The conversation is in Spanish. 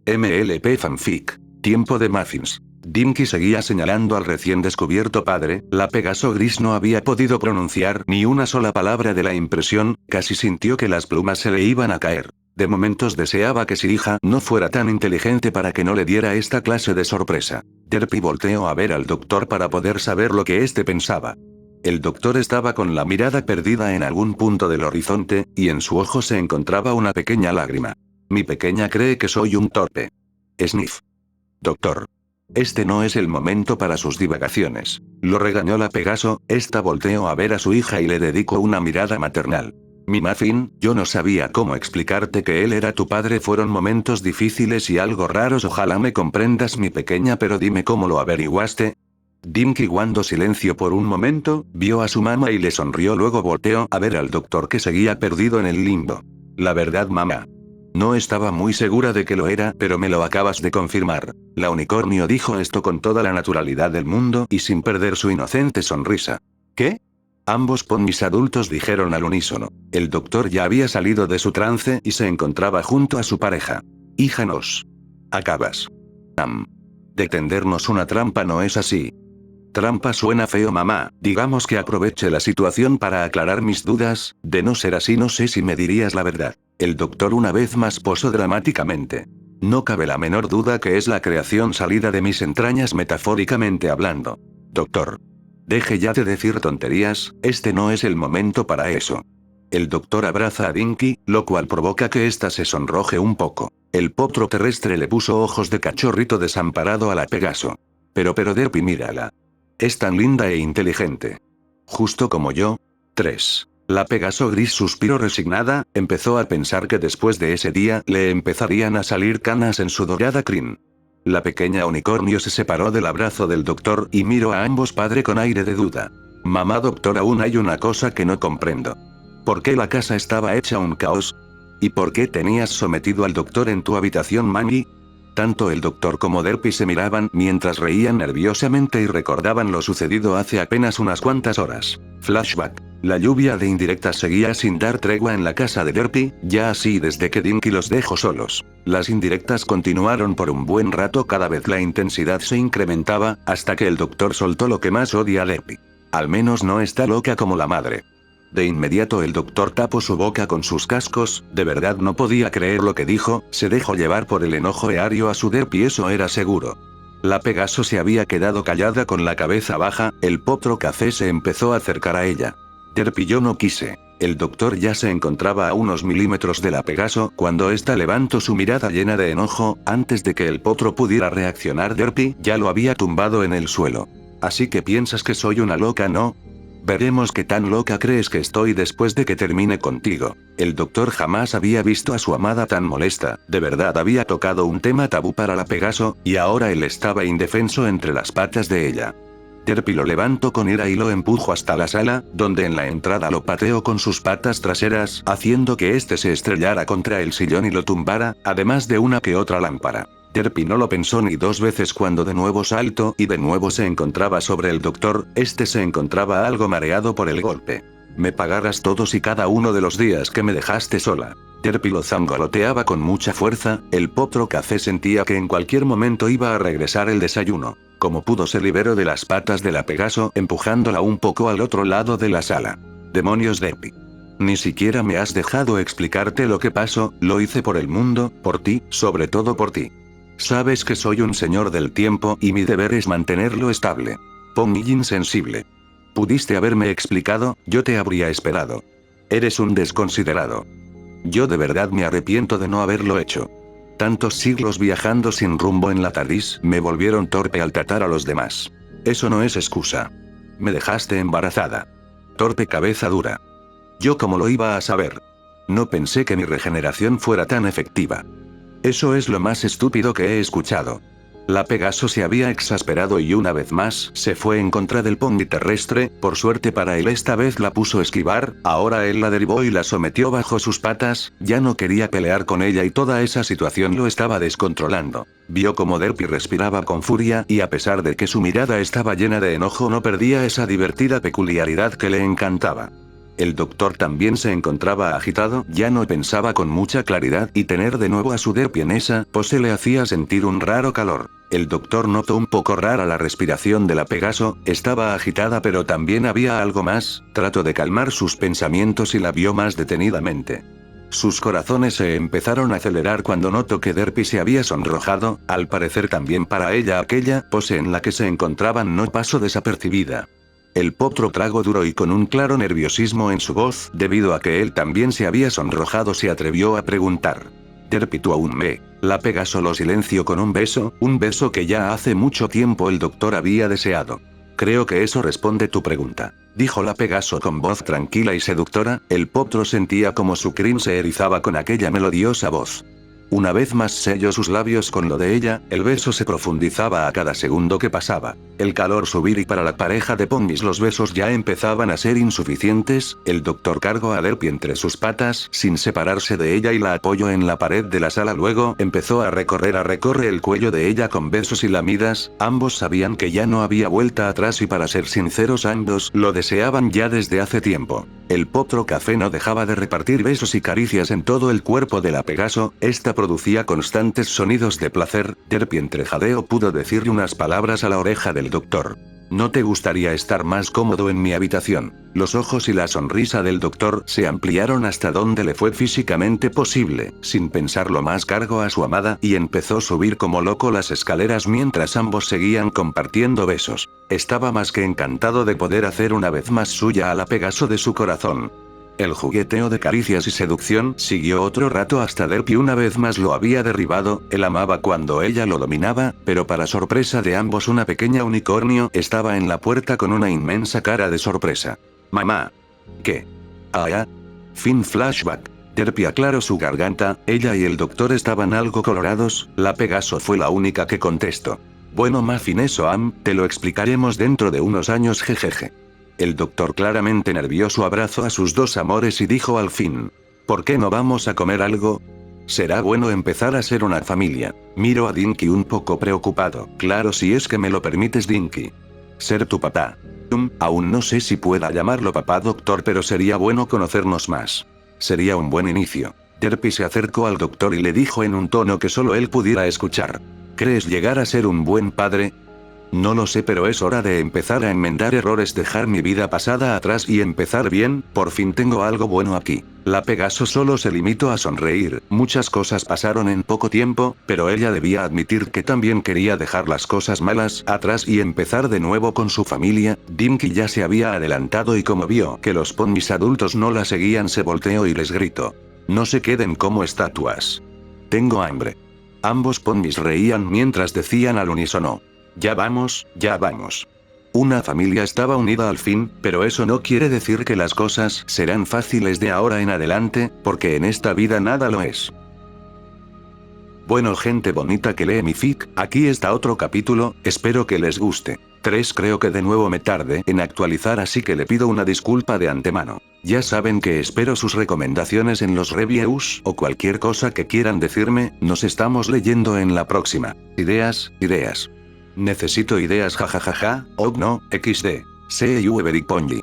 MLP Fanfic. Tiempo de muffins. Dinky seguía señalando al recién descubierto padre. La Pegaso gris no había podido pronunciar ni una sola palabra de la impresión, casi sintió que las plumas se le iban a caer. De momentos deseaba que su hija no fuera tan inteligente para que no le diera esta clase de sorpresa. Derpy volteó a ver al doctor para poder saber lo que éste pensaba. El doctor estaba con la mirada perdida en algún punto del horizonte, y en su ojo se encontraba una pequeña lágrima. Mi pequeña cree que soy un torpe. Sniff. Doctor. Este no es el momento para sus divagaciones. Lo regañó la Pegaso. Esta volteó a ver a su hija y le dedicó una mirada maternal. Mi muffin, yo no sabía cómo explicarte que él era tu padre. Fueron momentos difíciles y algo raros. Ojalá me comprendas, mi pequeña, pero dime cómo lo averiguaste. Dinky guardó silencio por un momento, vio a su mamá y le sonrió. Luego volteó a ver al doctor que seguía perdido en el limbo. La verdad, mamá. No estaba muy segura de que lo era, pero me lo acabas de confirmar. La unicornio dijo esto con toda la naturalidad del mundo y sin perder su inocente sonrisa. ¿Qué? Ambos ponis adultos dijeron al unísono. El doctor ya había salido de su trance y se encontraba junto a su pareja. Hija, nos acabas de tendernos una trampa, ¿no es así? Trampa suena feo, mamá. Digamos que aproveche la situación para aclarar mis dudas. De no ser así, no sé si me dirías la verdad. El doctor una vez más posó dramáticamente. No cabe la menor duda que es la creación salida de mis entrañas, metafóricamente hablando. Doctor. Deje ya de decir tonterías, este no es el momento para eso. El doctor abraza a Dinky, lo cual provoca que ésta se sonroje un poco. El potro terrestre le puso ojos de cachorrito desamparado a la Pegaso. Pero Derpy, mírala. Es tan linda e inteligente. Justo como yo. 3. La Pegaso gris suspiró resignada, empezó a pensar que después de ese día le empezarían a salir canas en su dorada crin. La pequeña unicornio se separó del abrazo del doctor y miró a ambos padre con aire de duda. Mamá, doctor, aún hay una cosa que no comprendo. ¿Por qué la casa estaba hecha un caos? ¿Y por qué tenías sometido al doctor en tu habitación, mami? Tanto el doctor como Derpy se miraban mientras reían nerviosamente y recordaban lo sucedido hace apenas unas cuantas horas. Flashback. La lluvia de indirectas seguía sin dar tregua en la casa de Derpy, ya así desde que Dinky los dejó solos. Las indirectas continuaron por un buen rato, cada vez la intensidad se incrementaba, hasta que el doctor soltó lo que más odia a Derpy. Al menos no está loca como la madre. De inmediato el doctor tapó su boca con sus cascos, de verdad no podía creer lo que dijo, se dejó llevar por el enojo eario a su Derpy, eso era seguro. La Pegaso se había quedado callada con la cabeza baja, el potro café se empezó a acercar a ella. Derpy, yo no quise. El doctor ya se encontraba a unos milímetros de la Pegaso cuando ésta levantó su mirada llena de enojo. Antes de que el potro pudiera reaccionar, Derpy ya lo había tumbado en el suelo. Así que piensas que soy una loca, ¿no? Veremos qué tan loca crees que estoy después de que termine contigo. El doctor jamás había visto a su amada tan molesta, de verdad había tocado un tema tabú para la Pegaso, y ahora él estaba indefenso entre las patas de ella. Derpy lo levantó con ira y lo empujó hasta la sala, donde en la entrada lo pateó con sus patas traseras, haciendo que éste se estrellara contra el sillón y lo tumbara, además de una que otra lámpara. Derpy no lo pensó ni dos veces cuando de nuevo saltó y de nuevo se encontraba sobre el doctor. Este se encontraba algo mareado por el golpe. Me pagarás todos y cada uno de los días que me dejaste sola. Derpy lo zangoloteaba con mucha fuerza, el potro café sentía que en cualquier momento iba a regresar el desayuno. Como pudo se liberó de las patas de la Pegaso, empujándola un poco al otro lado de la sala. Demonios, Derpy. Ni siquiera me has dejado explicarte lo que pasó. Lo hice por el mundo, por ti, sobre todo por ti. Sabes que soy un señor del tiempo y mi deber es mantenerlo estable. Pony insensible. Pudiste haberme explicado, yo te habría esperado. Eres un desconsiderado. Yo de verdad me arrepiento de no haberlo hecho. Tantos siglos viajando sin rumbo en la TARDIS me volvieron torpe al tratar a los demás. Eso no es excusa. Me dejaste embarazada. Torpe cabeza dura. ¿Yo cómo lo iba a saber? No pensé que mi regeneración fuera tan efectiva. Eso es lo más estúpido que he escuchado. La Pegaso se había exasperado y una vez más se fue en contra del pony terrestre. Por suerte para él esta vez la puso a esquivar, ahora él la derribó y la sometió bajo sus patas. Ya no quería pelear con ella y toda esa situación lo estaba descontrolando. Vio como Derpy respiraba con furia y a pesar de que su mirada estaba llena de enojo no perdía esa divertida peculiaridad que le encantaba. El doctor también se encontraba agitado, ya no pensaba con mucha claridad y tener de nuevo a su Derpy en esa pose le hacía sentir un raro calor. El doctor notó un poco rara la respiración de la Pegaso, estaba agitada pero también había algo más, trató de calmar sus pensamientos y la vio más detenidamente. Sus corazones se empezaron a acelerar cuando notó que Derpy se había sonrojado, al parecer también para ella aquella pose en la que se encontraban no pasó desapercibida. El potro trago duro y con un claro nerviosismo en su voz, debido a que él también se había sonrojado se atrevió a preguntar. Derpy, ¿tú aún me? La Pegaso lo silenció con un beso que ya hace mucho tiempo el doctor había deseado. Creo que eso responde tu pregunta, dijo la Pegaso con voz tranquila y seductora, el potro sentía como su crin se erizaba con aquella melodiosa voz. Una vez más selló sus labios con lo de ella, el beso se profundizaba a cada segundo que pasaba. El calor subir y para la pareja de ponis los besos ya empezaban a ser insuficientes, el doctor cargó a Derpy entre sus patas sin separarse de ella y la apoyó en la pared de la sala, luego empezó a recorrer el cuello de ella con besos y lamidas, ambos sabían que ya no había vuelta atrás y para ser sinceros ambos lo deseaban ya desde hace tiempo. El potro café no dejaba de repartir besos y caricias en todo el cuerpo de la Pegaso, esta producía constantes sonidos de placer. Derpy entre jadeo pudo decirle unas palabras a la oreja del doctor. ¿No te gustaría estar más cómodo en mi habitación? Los ojos y la sonrisa del doctor se ampliaron hasta donde le fue físicamente posible, sin pensarlo más cargó a su amada y empezó a subir como loco las escaleras mientras ambos seguían compartiendo besos. Estaba más que encantado de poder hacer una vez más suya a la Pegaso de su corazón. El jugueteo de caricias y seducción siguió otro rato hasta Derpy una vez más lo había derribado, él amaba cuando ella lo dominaba, pero para sorpresa de ambos una pequeña unicornio estaba en la puerta con una inmensa cara de sorpresa. «Mamá». «¿Qué?» «Ah, fin flashback». Derpy aclaró su garganta, ella y el doctor estaban algo colorados, la Pegaso fue la única que contestó. «Bueno Muffin, eso te lo explicaremos dentro de unos años, jejeje». El doctor claramente nervioso abrazó a sus dos amores y dijo al fin. ¿Por qué no vamos a comer algo? Será bueno empezar a ser una familia. Miro a Dinky un poco preocupado. Claro, si es que me lo permites, Dinky. Ser tu papá. Aún no sé si pueda llamarlo papá, doctor, pero sería bueno conocernos más. Sería un buen inicio. Derpy se acercó al doctor y le dijo en un tono que solo él pudiera escuchar. ¿Crees llegar a ser un buen padre? No lo sé, pero es hora de empezar a enmendar errores, dejar mi vida pasada atrás y empezar bien, por fin tengo algo bueno aquí. La Pegaso solo se limitó a sonreír, muchas cosas pasaron en poco tiempo, pero ella debía admitir que también quería dejar las cosas malas atrás y empezar de nuevo con su familia. Dinky ya se había adelantado y como vio que los ponis adultos no la seguían se volteó y les gritó. No se queden como estatuas. Tengo hambre. Ambos ponis reían mientras decían al unísono. Ya vamos, ya vamos. Una familia estaba unida al fin, pero eso no quiere decir que las cosas serán fáciles de ahora en adelante, porque en esta vida nada lo es. Bueno, gente bonita que lee mi fic, aquí está otro capítulo, espero que les guste. 3 Creo que de nuevo me tardé en actualizar, así que le pido una disculpa de antemano. Ya saben que espero sus recomendaciones en los reviews o cualquier cosa que quieran decirme, nos estamos leyendo en la próxima. Ideas. Necesito ideas, jajajaja, oh no, XD. See you every ponji.